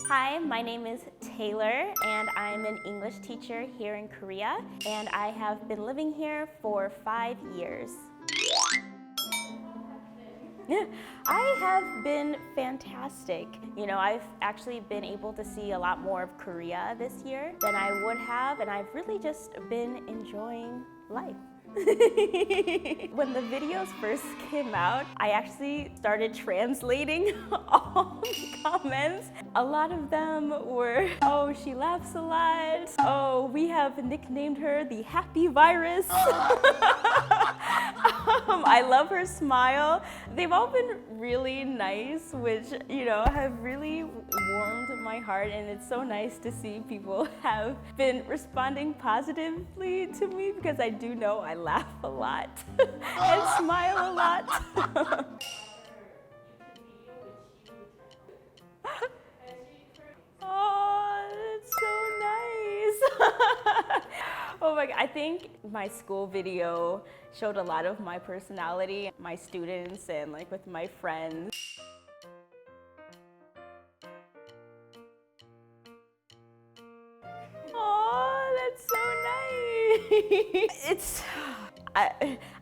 Hi, my name is Taylor, and I'm an English teacher here in Korea, and I have been living here for 5 years. I have been fantastic. You know, I've actually been able to see a lot more of Korea this year than I would have, and I've really just been enjoying life. When the videos first came out, I actually started translating all the comments. A lot of them were, oh, she laughs a lot. Oh, we have nicknamed her the happy virus. I love her smile. They've all been really nice, which, you know, have really warmed my heart, and it's so nice to see people have been responding positively to me because I do know I laugh a lot and smile a lot. Oh, that's so nice. Oh my God, I think my school video showed a lot of my personality, my students, and like with my friends. Oh, that's so nice.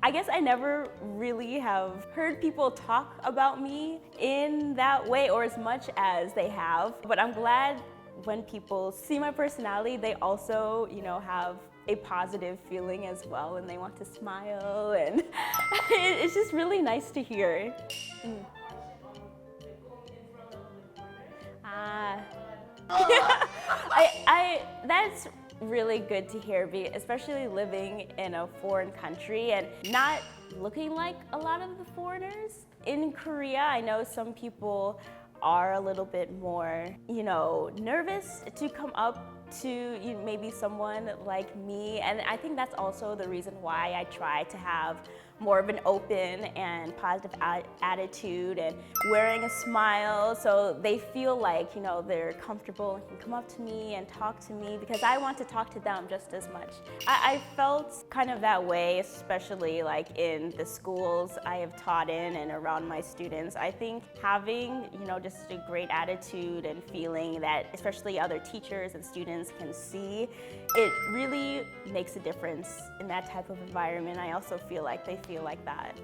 I guess I never really have heard people talk about me in that way or as much as they have, but I'm glad when people see my personality, they also, you know, have a positive feeling as well, and they want to smile, and it's just really nice to hear. That's really good to hear, especially living in a foreign country and not looking like a lot of the foreigners. In Korea, I know some people are a little bit more, you know, nervous to come up to maybe someone like me, and I think that's also the reason why I try to have more of an open and positive attitude and wearing a smile so they feel like, you know, they're comfortable and can come up to me and talk to me because I want to talk to them just as much. I felt kind of that way, especially like in the schools I have taught in and around my students. I think having, you know, just a great attitude and feeling that especially other teachers and students can see, it really makes a difference in that type of environment. I also feel like they feel like that.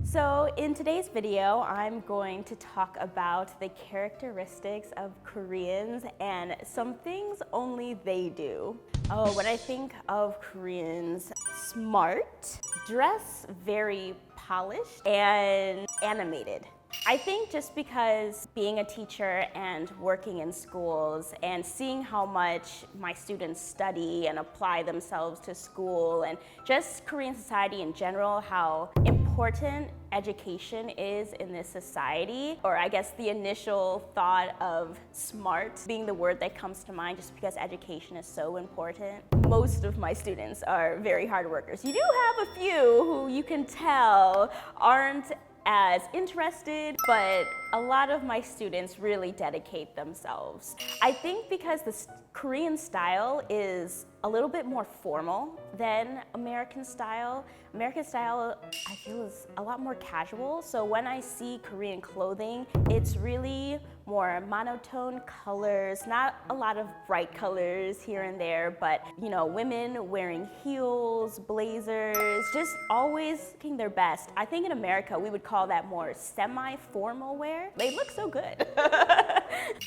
So in today's video, I'm going to talk about the characteristics of Koreans and some things only they do. Oh, when I think of Koreans, smart, dress very polished, and animated. I think just because being a teacher and working in schools and seeing how much my students study and apply themselves to school and just Korean society in general, how important education is in this society, or I guess the initial thought of smart being the word that comes to mind just because education is so important. Most of my students are very hard workers. You do have a few who you can tell aren't as interested, but a lot of my students really dedicate themselves. I think because the Korean style is a little bit more formal than American style. American style, I feel, is a lot more casual. So when I see Korean clothing, it's really more monotone colors, not a lot of bright colors here and there, but you know, women wearing heels, blazers, just always looking their best. I think in America, we would call that more semi-formal wear. They look so good.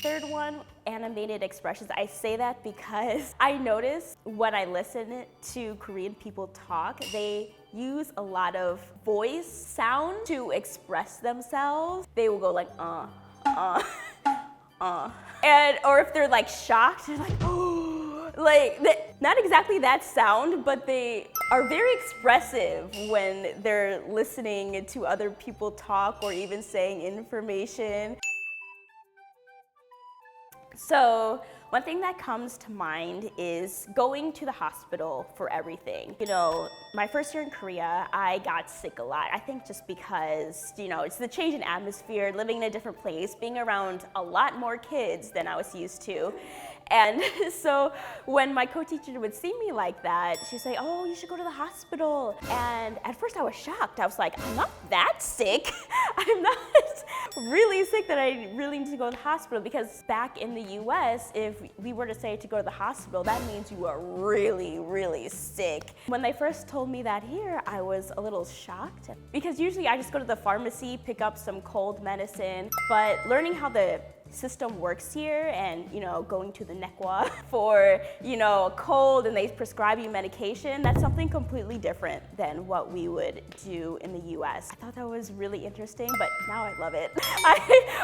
Third one, animated expressions. I say that because I notice when I listen to Korean people talk, they use a lot of voice sound to express themselves. They will go like, and, or if they're like shocked, they're like, oh, like, not exactly that sound, but they are very expressive when they're listening to other people talk or even saying information. So one thing that comes to mind is going to the hospital for everything. You know, my first year in Korea, I got sick a lot. I think just because, you know, it's the change in atmosphere, living in a different place, being around a lot more kids than I was used to. And so when my co-teacher would see me like that, she'd say, oh, you should go to the hospital. And at first I was shocked. I was like, I'm not that sick. I'm not really sick that I really need to go to the hospital, because back in the US, if we were to say to go to the hospital, that means you are really, really sick. When they first told me that here, I was a little shocked, because usually I just go to the pharmacy, pick up some cold medicine, but learning how the system works here, and going to the nekwa for a cold and they prescribe you medication, that's something completely different than what we would do in the US. I thought that was really interesting, but now I love it.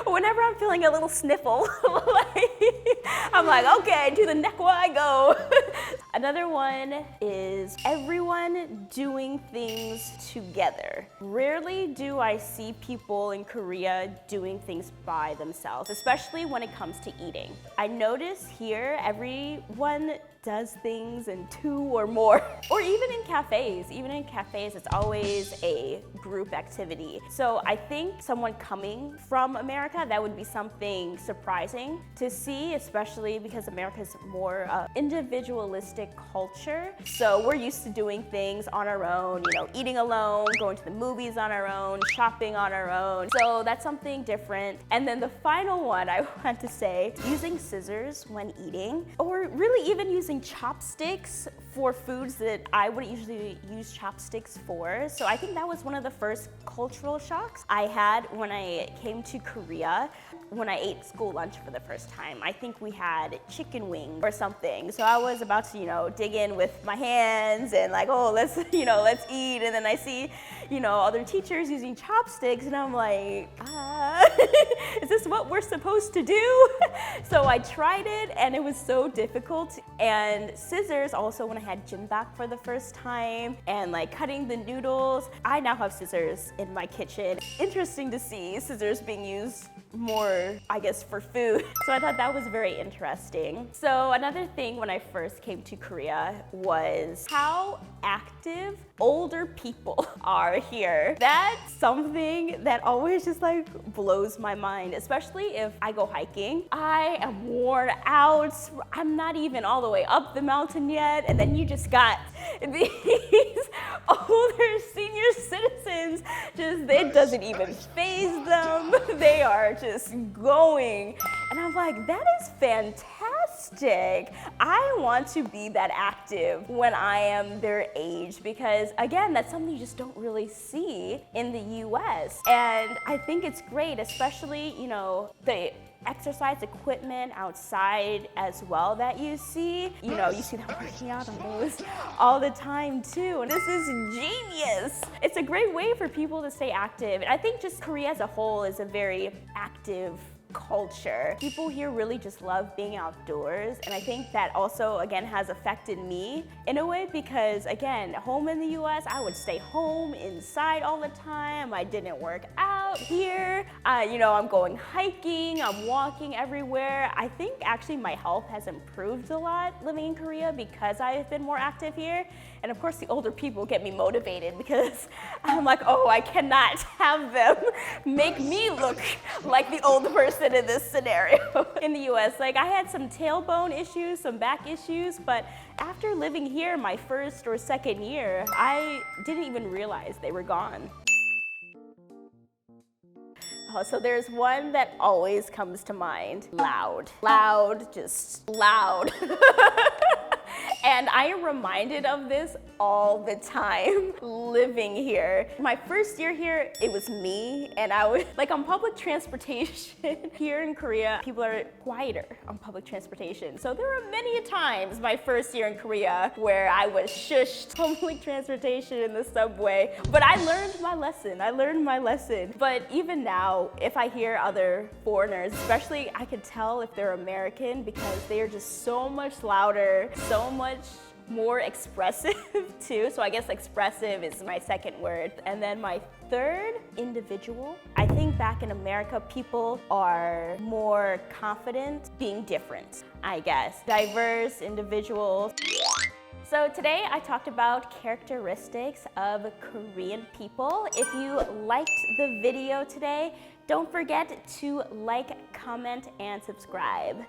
Whenever I'm feeling a little sniffle, I'm like, okay, to the nekwa I go. Another one is everyone doing things together. Rarely do I see people in Korea doing things by themselves, especially when it comes to eating. I notice here everyone does things in 2 or more. Or even in cafes. Even in cafes, it's always a group activity. So I think someone coming from America, that would be something surprising to see, especially because America's more individualistic culture. So we're used to doing things on our own, eating alone, going to the movies on our own, shopping on our own. So that's something different. And then the final one I want to say, using scissors when eating, or really even using chopsticks for foods that I wouldn't usually use chopsticks for. So I think that was one of the first cultural shocks I had when I came to Korea. When I ate school lunch for the first time, I think we had chicken wings or something. So I was about to, dig in with my hands and like, oh, let's eat. And then I see, other teachers using chopsticks, and I'm like, is this what we're supposed to do? So I tried it, and it was so difficult. And scissors also, when I had jimbak for the first time, and like cutting the noodles, I now have scissors in my kitchen. Interesting to see scissors being used more, I guess, for food. So I thought that was very interesting. So another thing when I first came to Korea was how active older people are here. That's something that always just like blows my mind, especially if I go hiking. I am worn out. I'm not even all the way up the mountain yet, and then you just got these older senior citizens, it doesn't even faze them. They are just going. And I'm like, that is fantastic. I want to be that active when I am their age, because again, that's something you just don't really see in the US. And I think it's great, especially, the exercise equipment outside as well that you see. You see them working out on those all the time too. And this is genius. It's a great way for people to stay active. And I think just Korea as a whole is a very active culture. People here really just love being outdoors, and I think that also again has affected me in a way, because again, home in the US, I would stay home inside all the time. I didn't work out here. I'm going hiking, I'm walking everywhere. I think actually my health has improved a lot living in Korea because I've been more active here. And of course the older people get me motivated, because I'm like, oh, I cannot have them make me look like the old person in this scenario. In the US, like I had some tailbone issues, some back issues, but after living here my first or second year, I didn't even realize they were gone. So there's one that always comes to mind. Loud. Loud, just loud. And I am reminded of this all the time living here. My first year here, it was me, and I was like on public transportation. Here in Korea, people are quieter on public transportation. So there were many times my first year in Korea where I was shushed public transportation in the subway. But I learned my lesson. But even now, if I hear other foreigners, especially I could tell if they're American, because they are just so much louder, so much more expressive too. So I guess expressive is my second word. And then my third, individual. I think back in America, people are more confident being different, I guess. Diverse, individual. So today I talked about characteristics of Korean people. If you liked the video today, don't forget to like, comment, and subscribe.